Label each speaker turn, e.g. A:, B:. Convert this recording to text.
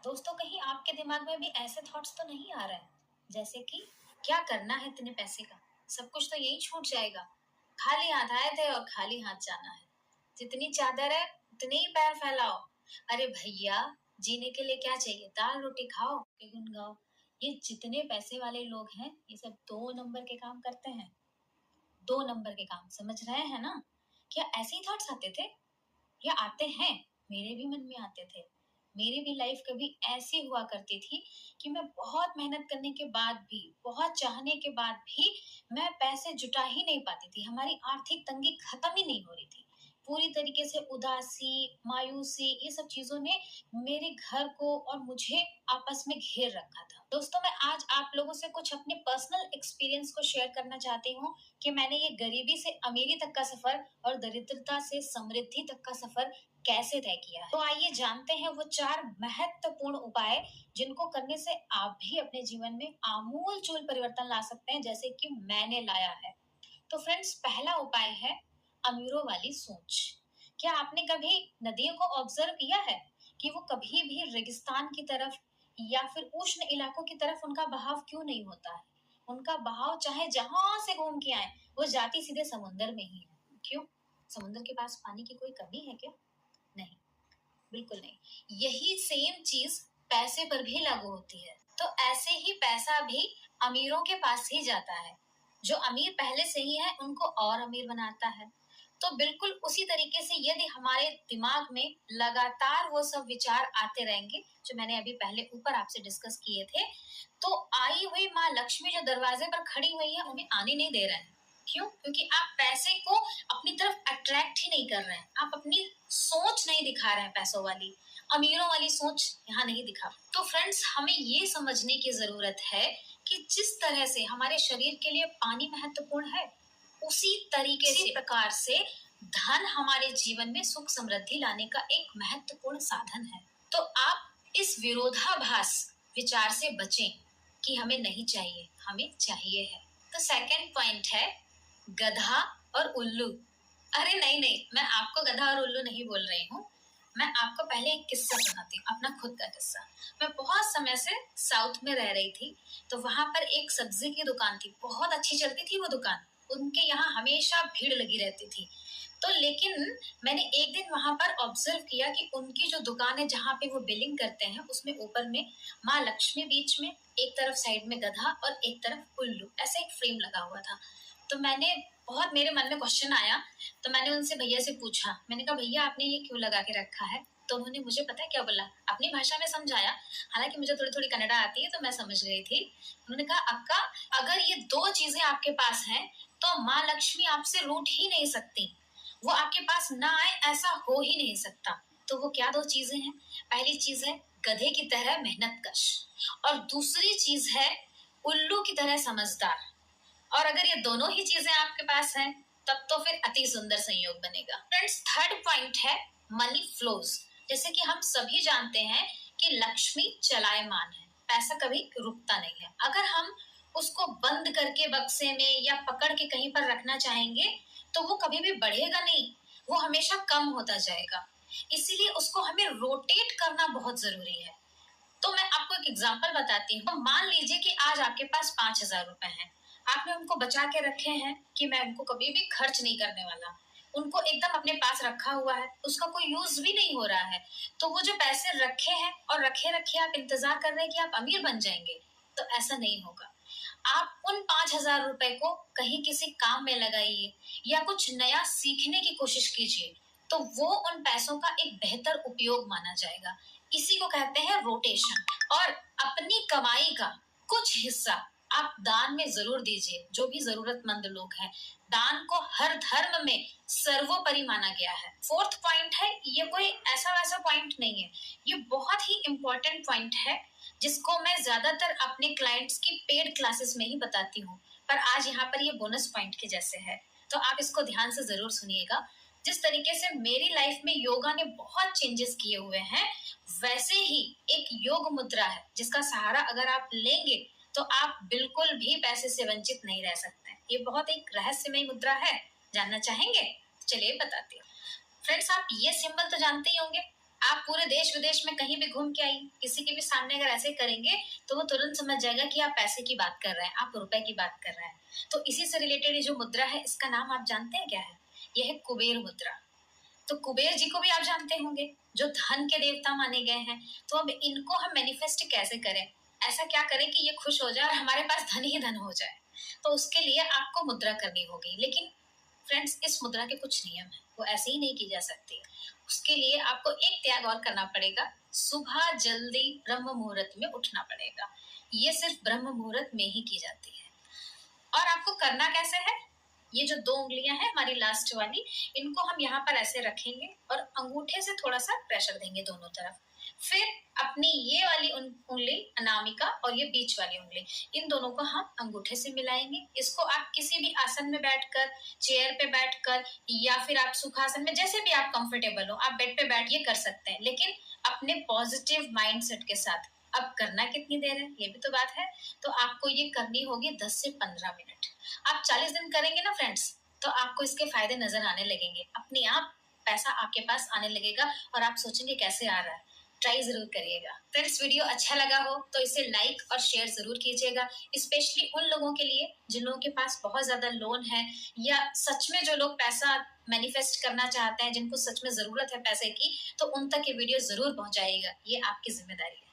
A: दोस्तों, कहीं आपके दिमाग में भी ऐसे थॉट्स तो नहीं आ रहे हैं जैसे कि क्या करना है इतने पैसे का, सब कुछ तो यही छूट जाएगा। खाली हाथ आए थे और खाली हाथ जाना है। जितनी चादर है उतने ही पैर फैलाओ। अरे भैया, जीने के लिए क्या चाहिए? दाल रोटी खाओ के गुन गाओ। ये जितने पैसे वाले लोग हैं ये सब 2 नंबर के काम करते हैं। 2 नंबर के काम, समझ रहे हैं ना? क्या ऐसे ही थॉट्स आते थे या आते हैं? मेरे भी मन में आते थे। मेरी भी लाइफ कभी ऐसी हुआ करती थी कि मैं बहुत मेहनत करने के बाद भी, बहुत चाहने के बाद भी मैं पैसे जुटा ही नहीं पाती थी। हमारी आर्थिक तंगी खत्म ही नहीं हो रही थी। पूरी तरीके से उदासी, मायूसी, ये सब चीजों ने मेरे घर को और मुझे आपस में घेर रखा था। दोस्तों, मैं आज आप लोगों से कुछ अपने पर्सनल एक्सपीरियंस को शेयर करना चाहती हूँ कि मैंने ये गरीबी से अमीरी तक का सफर और दरिद्रता से समृद्धि तक का सफर कैसे तय किया है। तो आइए जानते हैं वो 4 महत्वपूर्ण उपाय जिनको करने से आप भी अपने जीवन में आमूल-चूल परिवर्तन ला सकते हैं, जैसे कि मैंने लाया है। तो फ्रेंड्स, पहला उपाय है अमीरों वाली सोच। क्या आपने कभी नदियों को ऑब्जर्व किया है कि वो कभी भी रेगिस्तान की तरफ या फिर उष्ण इलाकों की तरफ उनका बहाव क्यों नहीं होता है? उनका बहाव चाहे जहां से घूम के आए, वो जाती सीधे समुंदर में ही है। क्यों? समुद्र के पास पानी की कोई कमी है क्या? नहीं, बिल्कुल नहीं। यही सेम चीज पैसे पर भी लागू होती है। तो ऐसे ही पैसा भी अमीरों के पास ही जाता है। जो अमीर पहले से ही है उनको और अमीर बनाता है। तो बिल्कुल उसी तरीके से यदि हमारे दिमाग में लगातार वो सब विचार आते रहेंगे जो मैंने अभी पहले ऊपर आपसे डिस्कस किए थे, तो आई हुई माँ लक्ष्मी जो दरवाजे पर खड़ी हुई है उन्हें आने नहीं दे रहे हैं। क्यों? क्योंकि आप पैसे को अपनी तरफ अट्रैक्ट ही नहीं कर रहे हैं। आप अपनी सोच नहीं दिखा रहे हैं पैसों वाली, अमीरों वाली सोच यहाँ नहीं दिखा। तो फ्रेंड्स, हमें ये समझने की जरूरत है कि जिस तरह से हमारे शरीर के लिए पानी महत्वपूर्ण है, उसी तरीके से प्रकार से धन हमारे जीवन में सुख समृद्धि लाने का एक महत्वपूर्ण साधन है। तो आप इस विरोधाभास विचार से बचें कि हमें नहीं चाहिए, हमें चाहिए है। तो सेकंड पॉइंट है गधा और उल्लू। अरे नहीं नहीं, मैं आपको गधा और उल्लू नहीं बोल रही हूँ। मैं आपको पहले एक किस्सा सुनाती हूँ, अपना खुद का किस्सा। मैं बहुत समय से साउथ में रह रही थी, तो वहां पर एक सब्जी की दुकान थी, बहुत अच्छी चलती थी वो दुकान। उनके यहाँ हमेशा भीड़ लगी रहती थी। तो लेकिन मैंने एक दिन वहां पर ऑब्जर्व किया कि उनकी जो दुकान है जहाँ पे वो बिलिंग करते हैं, उसमें ऊपर में माँ लक्ष्मी, बीच में एक तरफ साइड में गधा और एक तरफ उल्लू, ऐसा एक फ्रेम लगा हुआ था। तो मैंने बहुत, मेरे मन में क्वेश्चन आया, तो मैंने उनसे भैया से पूछा। मैंने कहा भैया, आपने ये क्यों लगा के रखा है? तो उन्होंने मुझे पता है क्या बोला, अपनी भाषा में समझाया। हालांकि मुझे थोड़ी थोड़ी कन्नड़ा आती है तो मैं समझ गई थी। उन्होंने कहा अक्का, अगर ये 2 चीजें आपके पास हैं तो माँ लक्ष्मी आपसे रूठ ही नहीं सकती। वो आपके पास ना आए ऐसा हो ही नहीं सकता। तो वो क्या 2 चीजें हैं? पहली चीज है गधे की तरह मेहनत कश, और दूसरी चीज है उल्लू की तरह समझदार। और अगर ये दोनों ही चीजें आपके पास हैं तब तो फिर अति सुंदर संयोग बनेगा। फ्रेंड्स, थर्ड पॉइंट है मनी फ्लोज। जैसे कि हम सभी जानते हैं कि लक्ष्मी चलायमान है, पैसा कभी रुकता नहीं है। अगर हम उसको बंद करके बक्से में या पकड़ के कहीं पर रखना चाहेंगे तो वो कभी भी बढ़ेगा नहीं, वो हमेशा कम होता जाएगा। इसीलिए उसको हमें रोटेट करना बहुत जरूरी है। तो मैं आपको एक एग्जांपल बताती हूँ। मान लीजिए कि आज आपके पास 5,000 रुपए हैं। आपने उनको बचा के रखे हैं कि मैं उनको कभी भी खर्च नहीं करने वाला। उनको एकदम अपने पास रखा हुआ है, उसका कोई यूज भी नहीं हो रहा है। तो वो जो पैसे रखे हैं और रखे रखे आप इंतजार कर रहे हैं कि आप अमीर बन जाएंगे, तो ऐसा नहीं होगा। आप उन 5,000 रुपए को कहीं किसी काम में लगाइए या कुछ नया सीखने की कोशिश कीजिए, तो वो उन पैसों का एक बेहतर उपयोग माना जाएगा। इसी को कहते हैं रोटेशन। और अपनी कमाई का कुछ हिस्सा आप दान में जरूर दीजिए, जो भी जरूरतमंद लोग हैं। दान को हर धर्म में सर्वोपरि माना गया है। फोर्थ पॉइंट है, ये कोई ऐसा वैसा पॉइंट नहीं है, ये बहुत ही इंपॉर्टेंट पॉइंट है जिसको मैं ज्यादातर अपने क्लाइंट्स की पेड क्लासेस में ही बताती हूँ, पर आज यहाँ पर ये बोनस पॉइंट के जैसे है। तो आप इसको ध्यान से जरूर सुनिएगा। जिस तरीके से मेरी लाइफ में योगा ने बहुत चेंजेस किए हुए हैं, वैसे ही एक योग मुद्रा है जिसका सहारा अगर आप लेंगे तो आप बिल्कुल भी पैसे से वंचित नहीं रह सकते। ये बहुत एक रहस्यमय मुद्रा है। जानना चाहेंगे? चलिए बताती हूँ। फ्रेंड्स, आप ये सिंबल तो जानते ही होंगे, आप पूरे देश विदेश में कहीं भी घूम के आइए, किसी के भी सामने अगर ऐसे करेंगे तो वो तुरंत समझ जाएगा कि आप पैसे की बात कर रहे हैं, आप रुपए की बात कर रहे हैं। तो इसी से रिलेटेड ये जो मुद्रा है, इसका नाम आप जानते हैं क्या है? ये है कुबेर मुद्रा। तो कुबेर जी को भी आप जानते होंगे, जो धन के देवता माने गए हैं। तो अब इनको हम मैनिफेस्ट कैसे करें? ऐसा क्या करें कि ये खुश हो जाए और हमारे पास धन ही धन हो जाए? तो उसके लिए आपको मुद्रा करनी होगी। लेकिन फ्रेंड्स, इस मुद्रा के कुछ नियम हैं, वो ऐसे ही नहीं की जा सकती। उसके लिए आपको एक त्याग और करना पड़ेगा, सुबह जल्दी ब्रह्म मुहूर्त में उठना पड़ेगा। ये सिर्फ ब्रह्म मुहूर्त में ही की जाती है। और आपको करना कैसे है? ये जो 2 उँगलियाँ हैं हमारी लास्ट वाली, इनको हम यहाँ पर ऐसे रखेंगे और अंगूठे से थोड़ा-सा प्रेशर देंगे दोनों तरफ। फिर अपनी ये वाली उँगली अनामिका और ये बीच वाली उँगली, इन दोनों को हम अंगूठे से मिलाएँगे। इसको आप किसी भी आसन में बैठकर, चेयर पे बैठकर या फिर आप सुखासन में, जैसे भी आप कंफर्टेबल हो, आप बेड पे बैठिए कर सकते हैं, लेकिन अपने पॉजिटिव माइंडसेट के साथ। अब करना कितनी देर है, ये भी तो बात है। तो आपको ये करनी होगी 10 से 15 मिनट। आप 40 दिन करेंगे ना फ्रेंड्स, तो आपको इसके फायदे नजर आने लगेंगे। अपने आप पैसा आपके पास आने लगेगा और आप सोचेंगे कैसे आ रहा है। ट्राई जरूर करिएगा। फ्रेंड्स, वीडियो अच्छा लगा हो तो इसे लाइक और शेयर जरूर कीजिएगा, स्पेशली उन लोगों के लिए जिन लोगों के पास बहुत ज्यादा लोन है, या सच में जो लोग पैसा मैनिफेस्ट करना चाहते हैं, जिनको सच में जरूरत है पैसे की, तो उन तक ये वीडियो जरूर पहुंचाइएगा। ये आपकी जिम्मेदारी है।